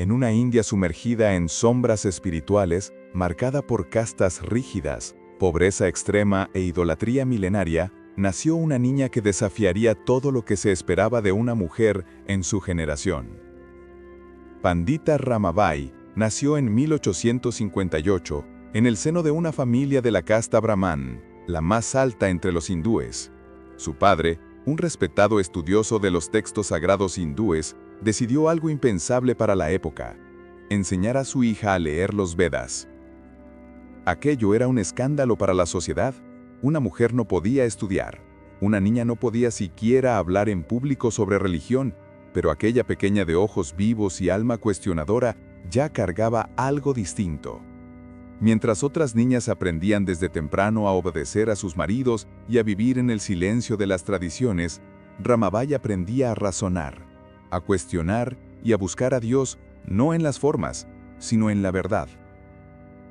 En una India sumergida en sombras espirituales, marcada por castas rígidas, pobreza extrema e idolatría milenaria, nació una niña que desafiaría todo lo que se esperaba de una mujer en su generación. Pandita Ramabai nació en 1858 en el seno de una familia de la casta Brahman, la más alta entre los hindúes. Su padre, un respetado estudioso de los textos sagrados hindúes, decidió algo impensable para la época: enseñar a su hija a leer los Vedas. Aquello era un escándalo para la sociedad. Una mujer no podía estudiar, una niña no podía siquiera hablar en público sobre religión, pero aquella pequeña de ojos vivos y alma cuestionadora ya cargaba algo distinto. Mientras otras niñas aprendían desde temprano a obedecer a sus maridos y a vivir en el silencio de las tradiciones, Ramabai aprendía a razonar, a cuestionar y a buscar a Dios no en las formas, sino en la verdad.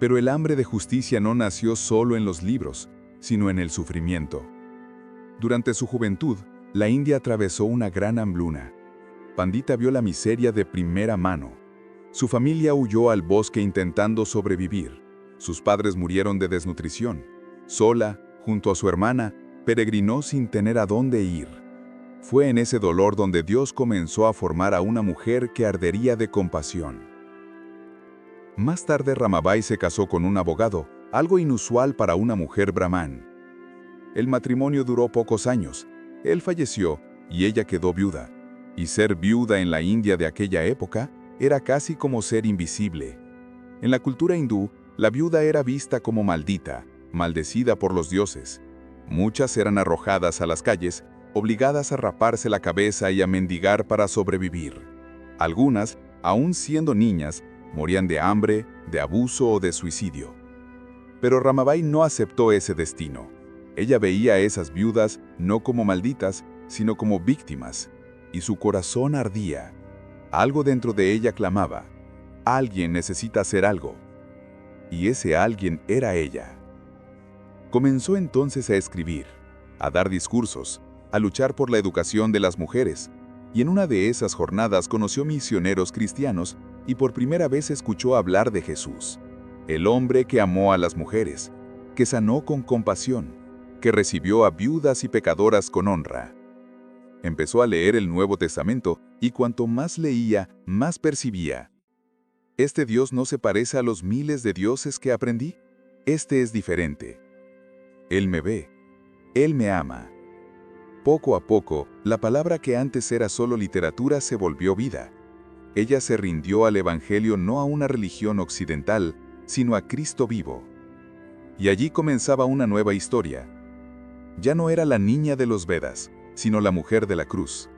Pero el hambre de justicia no nació solo en los libros, sino en el sufrimiento. Durante su juventud, la India atravesó una gran hambruna. Pandita vio la miseria de primera mano. Su familia huyó al bosque intentando sobrevivir. Sus padres murieron de desnutrición. Sola, junto a su hermana, peregrinó sin tener a dónde ir. Fue en ese dolor donde Dios comenzó a formar a una mujer que ardería de compasión. Más tarde Ramabai se casó con un abogado, algo inusual para una mujer brahmán. El matrimonio duró pocos años. Él falleció y ella quedó viuda. Y ser viuda en la India de aquella época era casi como ser invisible. En la cultura hindú, la viuda era vista como maldita, maldecida por los dioses. Muchas eran arrojadas a las calles, obligadas a raparse la cabeza y a mendigar para sobrevivir. Algunas, aún siendo niñas, morían de hambre, de abuso o de suicidio. Pero Ramabai no aceptó ese destino. Ella veía a esas viudas no como malditas, sino como víctimas, y su corazón ardía. Algo dentro de ella clamaba: alguien necesita hacer algo. Y ese alguien era ella. Comenzó entonces a escribir, a dar discursos, a luchar por la educación de las mujeres, y en una de esas jornadas conoció misioneros cristianos y por primera vez escuchó hablar de Jesús, el hombre que amó a las mujeres, que sanó con compasión, que recibió a viudas y pecadoras con honra. Empezó a leer el Nuevo Testamento y cuanto más leía, más percibía: este Dios no se parece a los miles de dioses que aprendí. Este es diferente. Él me ve. Él me ama. Poco a poco, la palabra que antes era solo literatura se volvió vida. Ella se rindió al Evangelio, no a una religión occidental, sino a Cristo vivo. Y allí comenzaba una nueva historia. Ya no era la niña de los Vedas, sino la mujer de la cruz.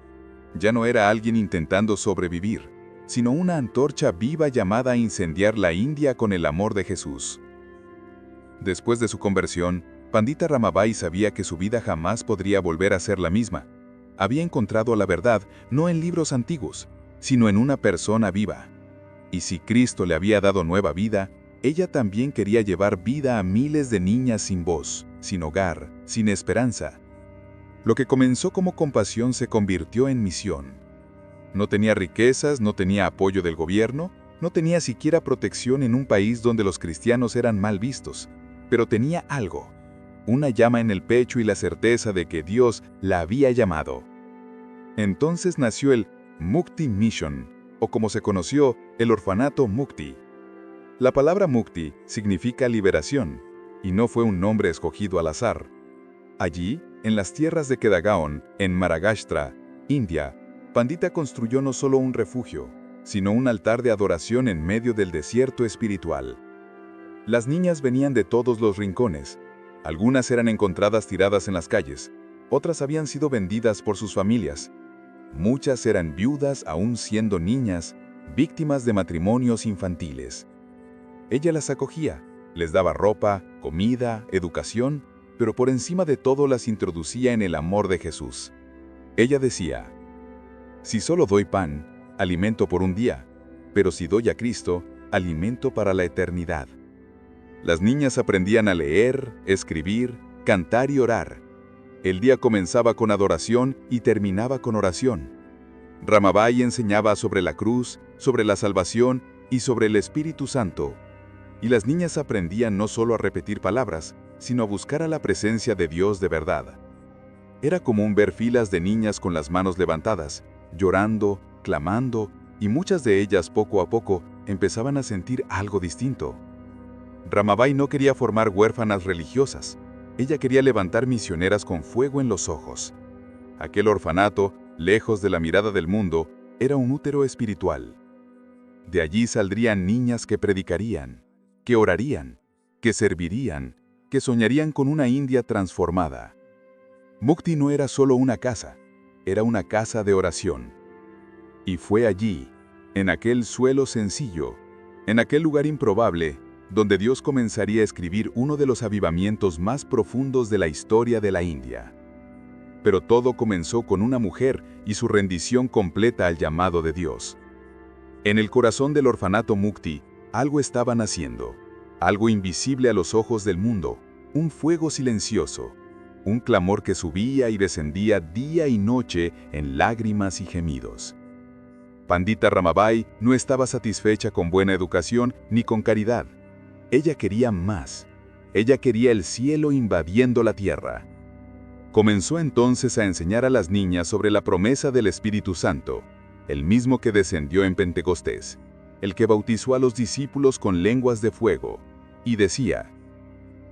Ya no era alguien intentando sobrevivir, sino una antorcha viva llamada a incendiar la India con el amor de Jesús. Después de su conversión, Pandita Ramabai sabía que su vida jamás podría volver a ser la misma. Había encontrado la verdad no en libros antiguos, sino en una persona viva. Y si Cristo le había dado nueva vida, ella también quería llevar vida a miles de niñas sin voz, sin hogar, sin esperanza. Lo que comenzó como compasión se convirtió en misión. No tenía riquezas, no tenía apoyo del gobierno, no tenía siquiera protección en un país donde los cristianos eran mal vistos, pero tenía algo, una llama en el pecho y la certeza de que Dios la había llamado. Entonces nació el Mukti Mission, o como se conoció, el orfanato Mukti. La palabra Mukti significa liberación, y no fue un nombre escogido al azar. Allí, en las tierras de Kedagaon, en Maharashtra, India, Pandita construyó no solo un refugio, sino un altar de adoración en medio del desierto espiritual. Las niñas venían de todos los rincones. Algunas eran encontradas tiradas en las calles, otras habían sido vendidas por sus familias. Muchas eran viudas aún siendo niñas, víctimas de matrimonios infantiles. Ella las acogía, les daba ropa, comida, educación, pero por encima de todo las introducía en el amor de Jesús. Ella decía: si solo doy pan, alimento por un día, pero si doy a Cristo, alimento para la eternidad. Las niñas aprendían a leer, escribir, cantar y orar. El día comenzaba con adoración y terminaba con oración. Ramabai enseñaba sobre la cruz, sobre la salvación y sobre el Espíritu Santo. Y las niñas aprendían no solo a repetir palabras, sino a buscar a la presencia de Dios de verdad. Era común ver filas de niñas con las manos levantadas, llorando, clamando, y muchas de ellas poco a poco empezaban a sentir algo distinto. Ramabai no quería formar huérfanas religiosas. Ella quería levantar misioneras con fuego en los ojos. Aquel orfanato, lejos de la mirada del mundo, era un útero espiritual. De allí saldrían niñas que predicarían, que orarían, que servirían, que soñarían con una India transformada. Mukti no era solo una casa, era una casa de oración. Y fue allí, en aquel suelo sencillo, en aquel lugar improbable, donde Dios comenzaría a escribir uno de los avivamientos más profundos de la historia de la India. Pero todo comenzó con una mujer y su rendición completa al llamado de Dios. En el corazón del orfanato Mukti, algo estaba naciendo, algo invisible a los ojos del mundo, un fuego silencioso, un clamor que subía y descendía día y noche en lágrimas y gemidos. Pandita Ramabai no estaba satisfecha con buena educación ni con caridad. Ella quería más. Ella quería el cielo invadiendo la tierra. Comenzó entonces a enseñar a las niñas sobre la promesa del Espíritu Santo, el mismo que descendió en Pentecostés, el que bautizó a los discípulos con lenguas de fuego, y decía: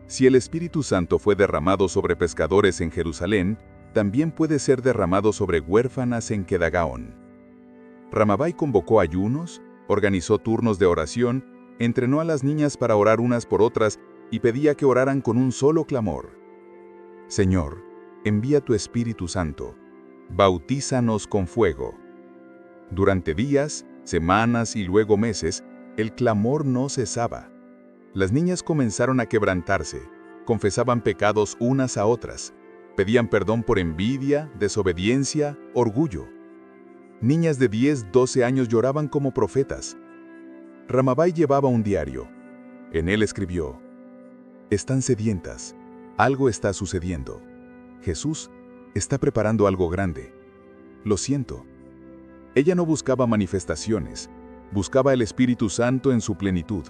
si el Espíritu Santo fue derramado sobre pescadores en Jerusalén, también puede ser derramado sobre huérfanas en Kedagaón. Ramabai convocó ayunos, organizó turnos de oración, entrenó a las niñas para orar unas por otras y pedía que oraran con un solo clamor: Señor, envía tu Espíritu Santo, bautízanos con fuego. Durante días, semanas y luego meses, el clamor no cesaba. Las niñas comenzaron a quebrantarse, confesaban pecados unas a otras, pedían perdón por envidia, desobediencia, orgullo. Niñas de 10, 12 años lloraban como profetas. Ramabai llevaba un diario. En él escribió: están sedientas, algo está sucediendo. Jesús está preparando algo grande. Lo siento. Ella no buscaba manifestaciones, buscaba el Espíritu Santo en su plenitud.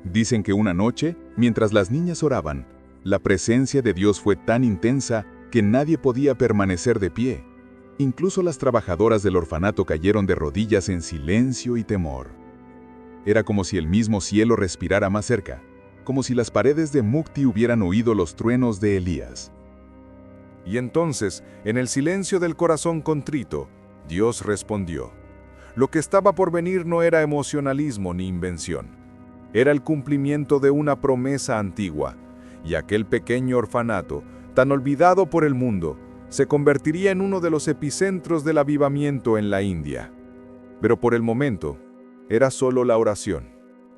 Dicen que una noche, mientras las niñas oraban, la presencia de Dios fue tan intensa que nadie podía permanecer de pie. Incluso las trabajadoras del orfanato cayeron de rodillas en silencio y temor. Era como si el mismo cielo respirara más cerca, como si las paredes de Mukti hubieran oído los truenos de Elías. Y entonces, en el silencio del corazón contrito, Dios respondió. Lo que estaba por venir no era emocionalismo ni invención. Era el cumplimiento de una promesa antigua, y aquel pequeño orfanato, tan olvidado por el mundo, se convertiría en uno de los epicentros del avivamiento en la India. Pero por el momento, era solo la oración,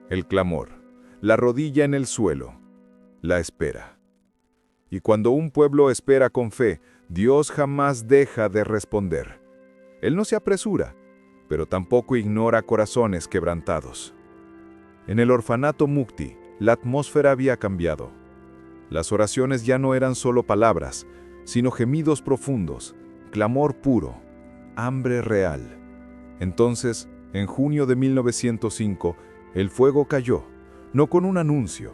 el clamor, la rodilla en el suelo, la espera. Y cuando un pueblo espera con fe, Dios jamás deja de responder. Él no se apresura, pero tampoco ignora corazones quebrantados. En el orfanato Mukti, la atmósfera había cambiado. Las oraciones ya no eran solo palabras, sino gemidos profundos, clamor puro, hambre real. Entonces, en junio de 1905, el fuego cayó, no con un anuncio,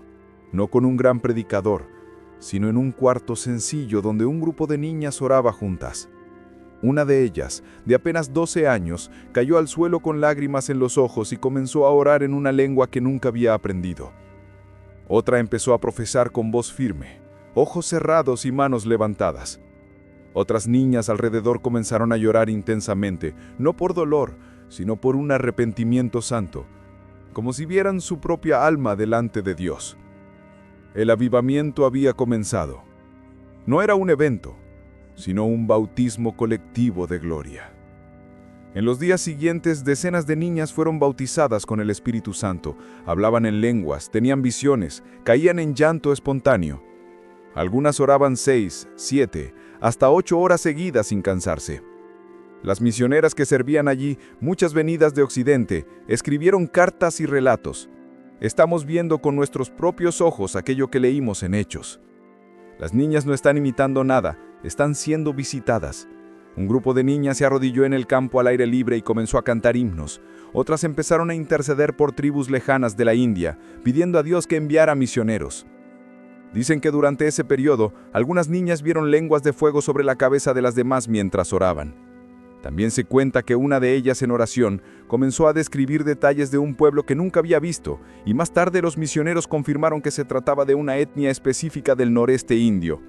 no con un gran predicador, sino en un cuarto sencillo donde un grupo de niñas oraba juntas. Una de ellas, de apenas 12 años, cayó al suelo con lágrimas en los ojos y comenzó a orar en una lengua que nunca había aprendido. Otra empezó a profesar con voz firme, ojos cerrados y manos levantadas. Otras niñas alrededor comenzaron a llorar intensamente, no por dolor, sino por un arrepentimiento santo, como si vieran su propia alma delante de Dios. El avivamiento había comenzado. No era un evento, sino un bautismo colectivo de gloria. En los días siguientes, decenas de niñas fueron bautizadas con el Espíritu Santo, hablaban en lenguas, tenían visiones, caían en llanto espontáneo. Algunas oraban 6, 7, hasta 8 horas seguidas sin cansarse. Las misioneras que servían allí, muchas venidas de Occidente, escribieron cartas y relatos. Estamos viendo con nuestros propios ojos aquello que leímos en Hechos. Las niñas no están imitando nada, están siendo visitadas. Un grupo de niñas se arrodilló en el campo al aire libre y comenzó a cantar himnos. Otras empezaron a interceder por tribus lejanas de la India, pidiendo a Dios que enviara misioneros. Dicen que durante ese periodo, algunas niñas vieron lenguas de fuego sobre la cabeza de las demás mientras oraban. También se cuenta que una de ellas en oración comenzó a describir detalles de un pueblo que nunca había visto, y más tarde los misioneros confirmaron que se trataba de una etnia específica del noreste indio.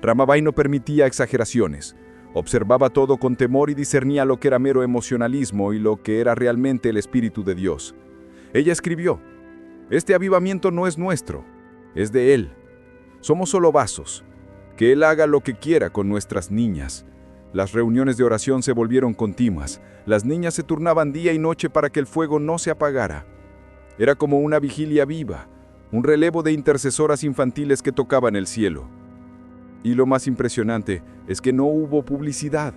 Ramabai no permitía exageraciones. Observaba todo con temor y discernía lo que era mero emocionalismo y lo que era realmente el Espíritu de Dios. Ella escribió: «Este avivamiento no es nuestro, es de Él. Somos solo vasos. Que Él haga lo que quiera con nuestras niñas». Las reuniones de oración se volvieron continuas. Las niñas se turnaban día y noche para que el fuego no se apagara. Era como una vigilia viva, un relevo de intercesoras infantiles que tocaban el cielo. Y lo más impresionante es que no hubo publicidad.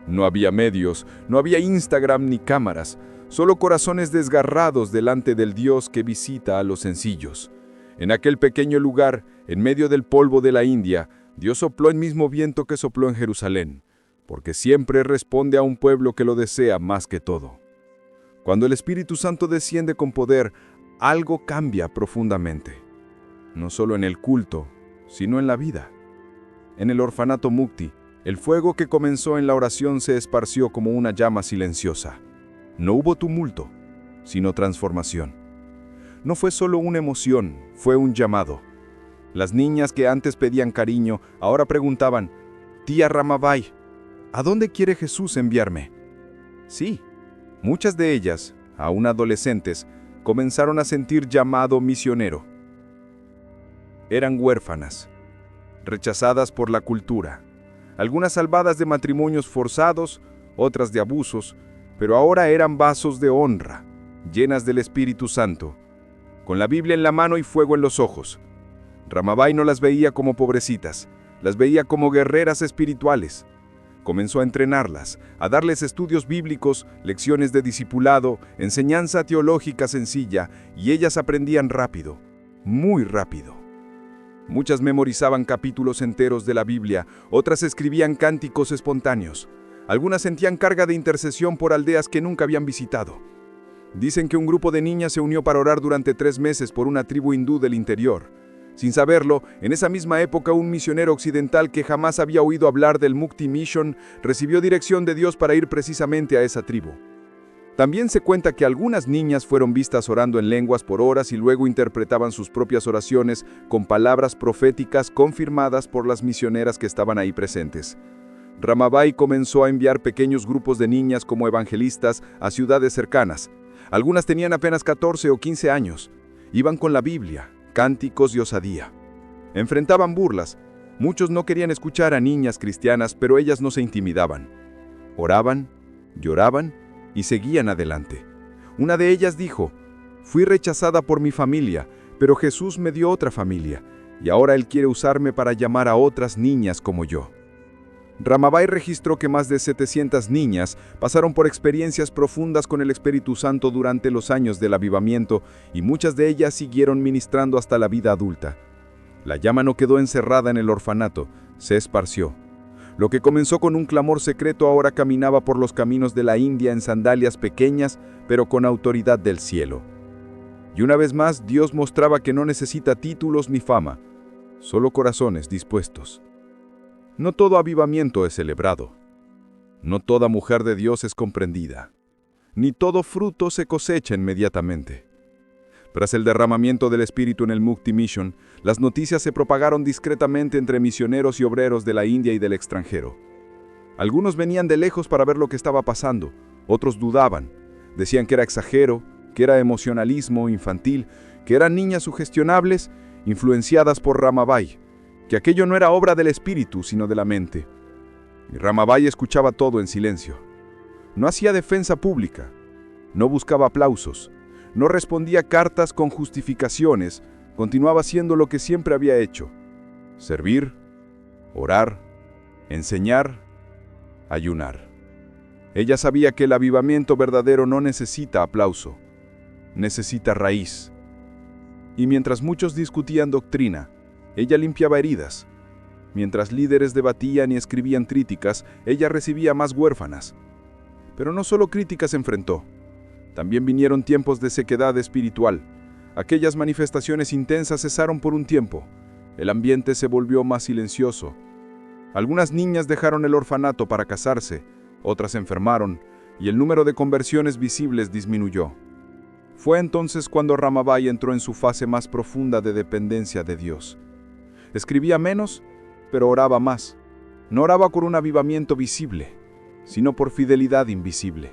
No había medios, no había Instagram ni cámaras, solo corazones desgarrados delante del Dios que visita a los sencillos. En aquel pequeño lugar, en medio del polvo de la India, Dios sopló el mismo viento que sopló en Jerusalén, porque siempre responde a un pueblo que lo desea más que todo. Cuando el Espíritu Santo desciende con poder, algo cambia profundamente. No solo en el culto, sino en la vida. En el orfanato Mukti, el fuego que comenzó en la oración se esparció como una llama silenciosa. No hubo tumulto, sino transformación. No fue solo una emoción, fue un llamado. Las niñas que antes pedían cariño, ahora preguntaban: «Tía Ramabai, ¿a dónde quiere Jesús enviarme?». Sí, muchas de ellas, aún adolescentes, comenzaron a sentir llamado misionero. Eran huérfanas, rechazadas por la cultura, algunas salvadas de matrimonios forzados, otras de abusos, pero ahora eran vasos de honra, llenas del Espíritu Santo, con la Biblia en la mano y fuego en los ojos. Ramabai no las veía como pobrecitas, las veía como guerreras espirituales. Comenzó a entrenarlas, a darles estudios bíblicos, lecciones de discipulado, enseñanza teológica sencilla, y ellas aprendían rápido, muy rápido. Muchas memorizaban capítulos enteros de la Biblia, otras escribían cánticos espontáneos. Algunas sentían carga de intercesión por aldeas que nunca habían visitado. Dicen que un grupo de niñas se unió para orar durante 3 meses por una tribu hindú del interior. Sin saberlo, en esa misma época un misionero occidental que jamás había oído hablar del Mukti Mission recibió dirección de Dios para ir precisamente a esa tribu. También se cuenta que algunas niñas fueron vistas orando en lenguas por horas y luego interpretaban sus propias oraciones con palabras proféticas confirmadas por las misioneras que estaban ahí presentes. Ramabai comenzó a enviar pequeños grupos de niñas como evangelistas a ciudades cercanas. Algunas tenían apenas 14 o 15 años. Iban con la Biblia, cánticos y osadía. Enfrentaban burlas. Muchos no querían escuchar a niñas cristianas, pero ellas no se intimidaban. Oraban, lloraban y seguían adelante. Una de ellas dijo: «Fui rechazada por mi familia, pero Jesús me dio otra familia, y ahora Él quiere usarme para llamar a otras niñas como yo». Ramabai registró que más de 700 niñas pasaron por experiencias profundas con el Espíritu Santo durante los años del avivamiento, y muchas de ellas siguieron ministrando hasta la vida adulta. La llama no quedó encerrada en el orfanato, se esparció. Lo que comenzó con un clamor secreto ahora caminaba por los caminos de la India en sandalias pequeñas, pero con autoridad del cielo. Y una vez más, Dios mostraba que no necesita títulos ni fama, solo corazones dispuestos. No todo avivamiento es celebrado. No toda mujer de Dios es comprendida. Ni todo fruto se cosecha inmediatamente. Tras el derramamiento del Espíritu en el Mukti Mission, las noticias se propagaron discretamente entre misioneros y obreros de la India y del extranjero. Algunos venían de lejos para ver lo que estaba pasando, otros dudaban. Decían que era exagero, que era emocionalismo infantil, que eran niñas sugestionables, influenciadas por Ramabai, que aquello no era obra del espíritu, sino de la mente. Y Ramabai escuchaba todo en silencio. No hacía defensa pública, no buscaba aplausos, no respondía cartas con justificaciones, continuaba haciendo lo que siempre había hecho: servir, orar, enseñar, ayunar. Ella sabía que el avivamiento verdadero no necesita aplauso, necesita raíz. Y mientras muchos discutían doctrina, ella limpiaba heridas. Mientras líderes debatían y escribían críticas, ella recibía más huérfanas. Pero no solo críticas enfrentó. También vinieron tiempos de sequedad espiritual. Aquellas manifestaciones intensas cesaron por un tiempo. El ambiente se volvió más silencioso. Algunas niñas dejaron el orfanato para casarse, otras se enfermaron, y el número de conversiones visibles disminuyó. Fue entonces cuando Ramabai entró en su fase más profunda de dependencia de Dios. Escribía menos, pero oraba más. No oraba por un avivamiento visible, sino por fidelidad invisible.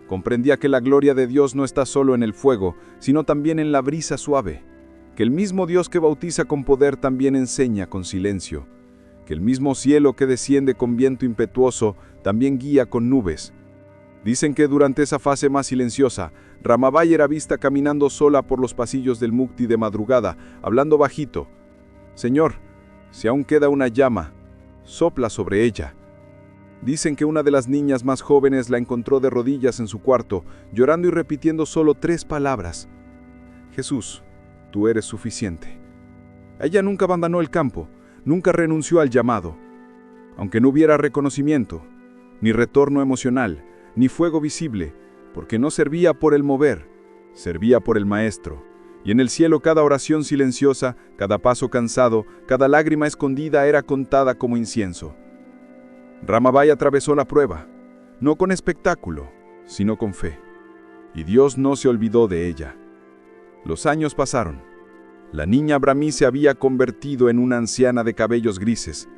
Comprendía que la gloria de Dios no está solo en el fuego, sino también en la brisa suave, que el mismo Dios que bautiza con poder también enseña con silencio, que el mismo cielo que desciende con viento impetuoso también guía con nubes. Dicen que durante esa fase más silenciosa, Ramabai era vista caminando sola por los pasillos del Mukti de madrugada, hablando bajito: «Señor, si aún queda una llama, sopla sobre ella». Dicen que una de las niñas más jóvenes la encontró de rodillas en su cuarto, llorando y repitiendo solo 3 palabras: «Jesús, tú eres suficiente». Ella nunca abandonó el campo, nunca renunció al llamado. Aunque no hubiera reconocimiento, ni retorno emocional, ni fuego visible, porque no servía por el mover, servía por el Maestro. Y en el cielo cada oración silenciosa, cada paso cansado, cada lágrima escondida era contada como incienso. Ramabai atravesó la prueba, no con espectáculo, sino con fe. Y Dios no se olvidó de ella. Los años pasaron. La niña Brahmi se había convertido en una anciana de cabellos grises.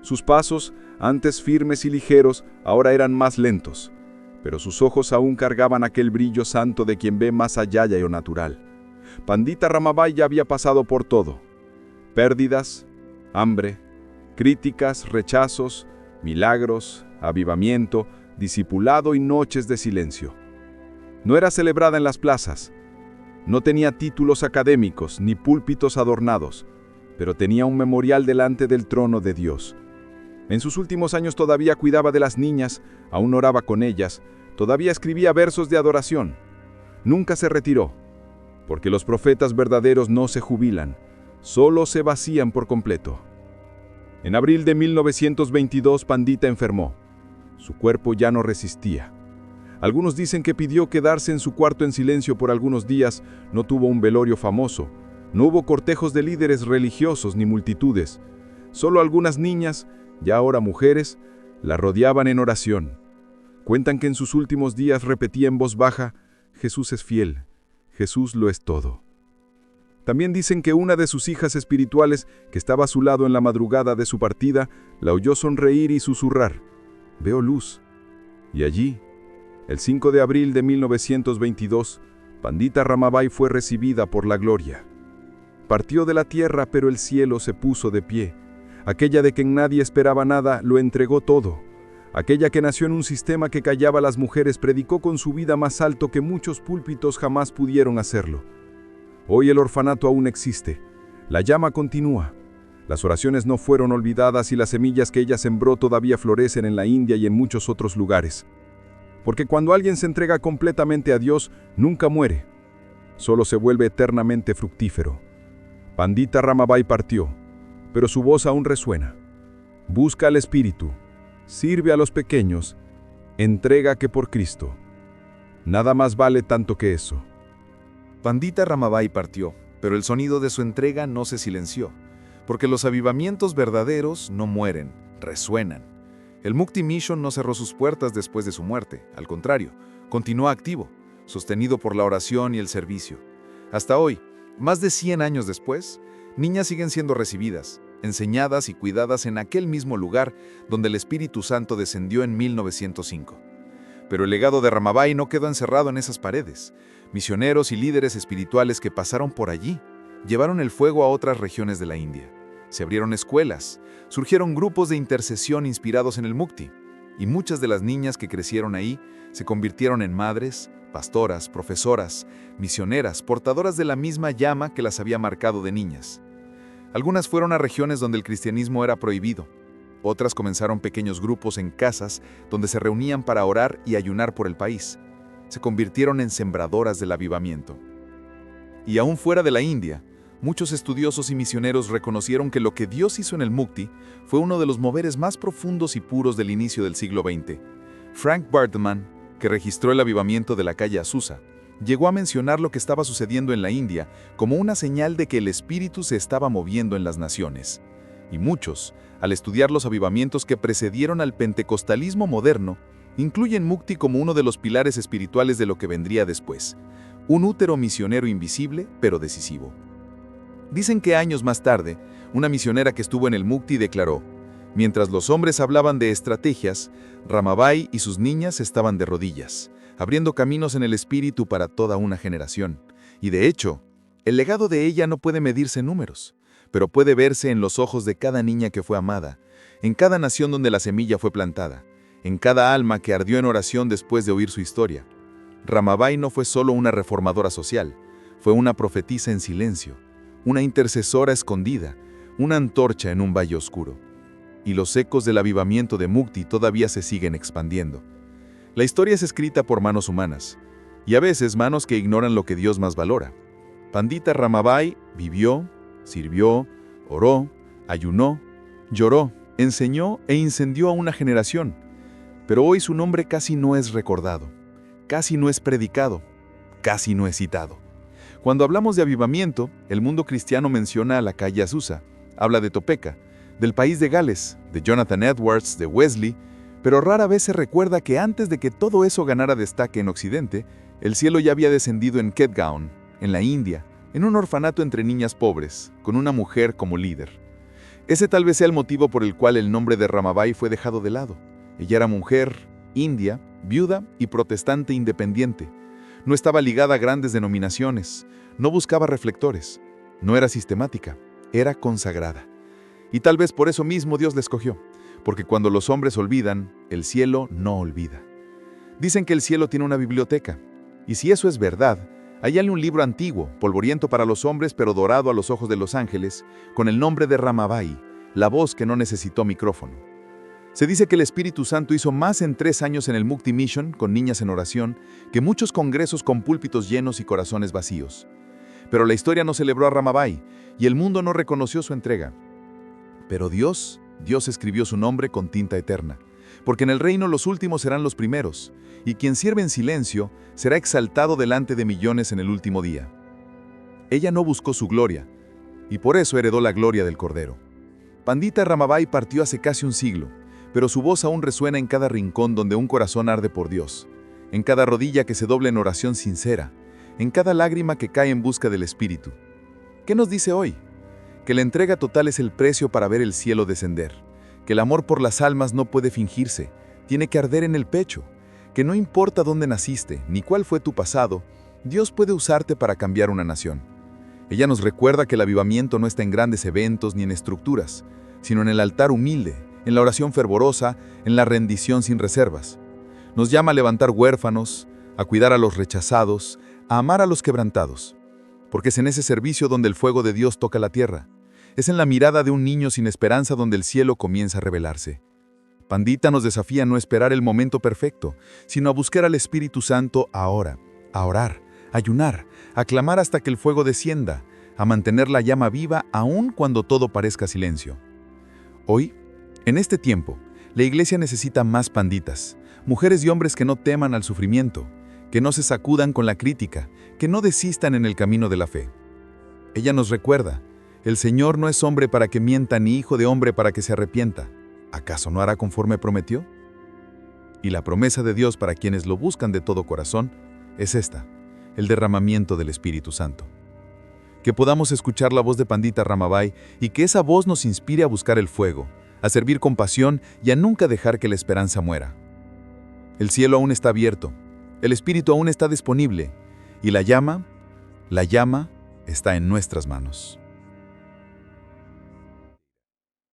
Sus pasos, antes firmes y ligeros, ahora eran más lentos, pero sus ojos aún cargaban aquel brillo santo de quien ve más allá de lo natural. Pandita Ramabai ya había pasado por todo: pérdidas, hambre, críticas, rechazos, milagros, avivamiento, discipulado y noches de silencio. No era celebrada en las plazas, no tenía títulos académicos ni púlpitos adornados, pero tenía un memorial delante del trono de Dios. En sus últimos años todavía cuidaba de las niñas, aún oraba con ellas, todavía escribía versos de adoración. Nunca se retiró, porque los profetas verdaderos no se jubilan, solo se vacían por completo. En abril de 1922, Pandita enfermó. Su cuerpo ya no resistía. Algunos dicen que pidió quedarse en su cuarto en silencio por algunos días, no tuvo un velorio famoso, no hubo cortejos de líderes religiosos ni multitudes. Solo algunas niñas, ya ahora mujeres, la rodeaban en oración. Cuentan que en sus últimos días repetía en voz baja: «Jesús es fiel, Jesús lo es todo». También dicen que una de sus hijas espirituales, que estaba a su lado en la madrugada de su partida, la oyó sonreír y susurrar: «Veo luz». Y allí, el 5 de abril de 1922, Pandita Ramabai fue recibida por la gloria. Partió de la tierra, pero el cielo se puso de pie. Aquella de quien nadie esperaba nada, lo entregó todo. Aquella que nació en un sistema que callaba a las mujeres, predicó con su vida más alto que muchos púlpitos jamás pudieron hacerlo. Hoy el orfanato aún existe. La llama continúa. Las oraciones no fueron olvidadas y las semillas que ella sembró todavía florecen en la India y en muchos otros lugares. Porque cuando alguien se entrega completamente a Dios, nunca muere. Solo se vuelve eternamente fructífero. Pandita Ramabai partió, pero su voz aún resuena. Busca al Espíritu, sirve a los pequeños, entrega que por Cristo. Nada más vale tanto que eso. Pandita Ramabai partió, pero el sonido de su entrega no se silenció, porque los avivamientos verdaderos no mueren, resuenan. El Mukti Mission no cerró sus puertas después de su muerte, al contrario, continuó activo, sostenido por la oración y el servicio. Hasta hoy, más de 100 años después, niñas siguen siendo recibidas, enseñadas y cuidadas en aquel mismo lugar donde el Espíritu Santo descendió en 1905. Pero el legado de Ramabai no quedó encerrado en esas paredes. Misioneros y líderes espirituales que pasaron por allí llevaron el fuego a otras regiones de la India. Se abrieron escuelas, surgieron grupos de intercesión inspirados en el Mukti, y muchas de las niñas que crecieron ahí se convirtieron en madres, pastoras, profesoras, misioneras, portadoras de la misma llama que las había marcado de niñas. Algunas fueron a regiones donde el cristianismo era prohibido. Otras comenzaron pequeños grupos en casas donde se reunían para orar y ayunar por el país. Se convirtieron en sembradoras del avivamiento. Y aún fuera de la India, Muchos estudiosos y misioneros reconocieron que lo que Dios hizo en el Mukti fue uno de los moveres más profundos y puros del inicio del siglo XX. Frank Bartman, que registró el avivamiento de la calle Azusa, llegó a mencionar lo que estaba sucediendo en la India como una señal de que el espíritu se estaba moviendo en las naciones. Y muchos, al estudiar los avivamientos que precedieron al pentecostalismo moderno, incluyen Mukti como uno de los pilares espirituales de lo que vendría después, un útero misionero invisible pero decisivo. Dicen que años más tarde, una misionera que estuvo en el Mukti declaró: mientras los hombres hablaban de estrategias, Ramabai y sus niñas estaban de rodillas, abriendo caminos en el espíritu para toda una generación. Y de hecho, el legado de ella no puede medirse en números, pero puede verse en los ojos de cada niña que fue amada, en cada nación donde la semilla fue plantada, en cada alma que ardió en oración después de oír su historia. Ramabai no fue solo una reformadora social, fue una profetisa en silencio, una intercesora escondida, una antorcha en un valle oscuro. Y los ecos del avivamiento de Mukti todavía se siguen expandiendo. La historia es escrita por manos humanas, y a veces manos que ignoran lo que Dios más valora. Pandita Ramabai vivió, sirvió, oró, ayunó, lloró, enseñó e incendió a una generación. Pero hoy su nombre casi no es recordado, casi no es predicado, casi no es citado. Cuando hablamos de avivamiento, el mundo cristiano menciona a la calle Azusa, habla de Topeka, del país de Gales, de Jonathan Edwards, de Wesley, pero rara vez se recuerda que antes de que todo eso ganara destaque en Occidente, el cielo ya había descendido en Kedgaon, en la India, en un orfanato entre niñas pobres, con una mujer como líder. Ese tal vez sea el motivo por el cual el nombre de Ramabai fue dejado de lado. Ella era mujer, india, viuda y protestante independiente. No estaba ligada a grandes denominaciones, no buscaba reflectores, no era sistemática, era consagrada. Y tal vez por eso mismo Dios la escogió, porque cuando los hombres olvidan, el cielo no olvida. Dicen que el cielo tiene una biblioteca, y si eso es verdad, hay un libro antiguo, polvoriento para los hombres pero dorado a los ojos de los ángeles, con el nombre de Ramabai, la voz que no necesitó micrófono. Se dice que el Espíritu Santo hizo más en 3 años en el Mukti Mission, con niñas en oración, que muchos congresos con púlpitos llenos y corazones vacíos. Pero la historia no celebró a Ramabai, y el mundo no reconoció su entrega. Pero Dios escribió su nombre con tinta eterna, porque en el reino los últimos serán los primeros, y quien sirve en silencio será exaltado delante de millones en el último día. Ella no buscó su gloria, y por eso heredó la gloria del Cordero. Pandita Ramabai partió hace casi un siglo, pero su voz aún resuena en cada rincón donde un corazón arde por Dios, en cada rodilla que se dobla en oración sincera, en cada lágrima que cae en busca del Espíritu. ¿Qué nos dice hoy? Que la entrega total es el precio para ver el cielo descender, que el amor por las almas no puede fingirse, tiene que arder en el pecho, que no importa dónde naciste ni cuál fue tu pasado, Dios puede usarte para cambiar una nación. Ella nos recuerda que el avivamiento no está en grandes eventos ni en estructuras, sino en el altar humilde, en la oración fervorosa, en la rendición sin reservas. Nos llama a levantar huérfanos, a cuidar a los rechazados, a amar a los quebrantados, porque es en ese servicio donde el fuego de Dios toca la tierra. Es en la mirada de un niño sin esperanza donde el cielo comienza a revelarse. Pandita nos desafía a no esperar el momento perfecto, sino a buscar al Espíritu Santo ahora, a orar, a ayunar, a clamar hasta que el fuego descienda, a mantener la llama viva aun cuando todo parezca silencio. Hoy, en este tiempo, la Iglesia necesita más panditas, mujeres y hombres que no teman al sufrimiento, que no se sacudan con la crítica, que no desistan en el camino de la fe. Ella nos recuerda: el Señor no es hombre para que mienta, ni hijo de hombre para que se arrepienta. ¿Acaso no hará conforme prometió? Y la promesa de Dios para quienes lo buscan de todo corazón es esta: el derramamiento del Espíritu Santo. Que podamos escuchar la voz de Pandita Ramabai y que esa voz nos inspire a buscar el fuego, a servir con pasión y a nunca dejar que la esperanza muera. El cielo aún está abierto, el Espíritu aún está disponible y la llama está en nuestras manos.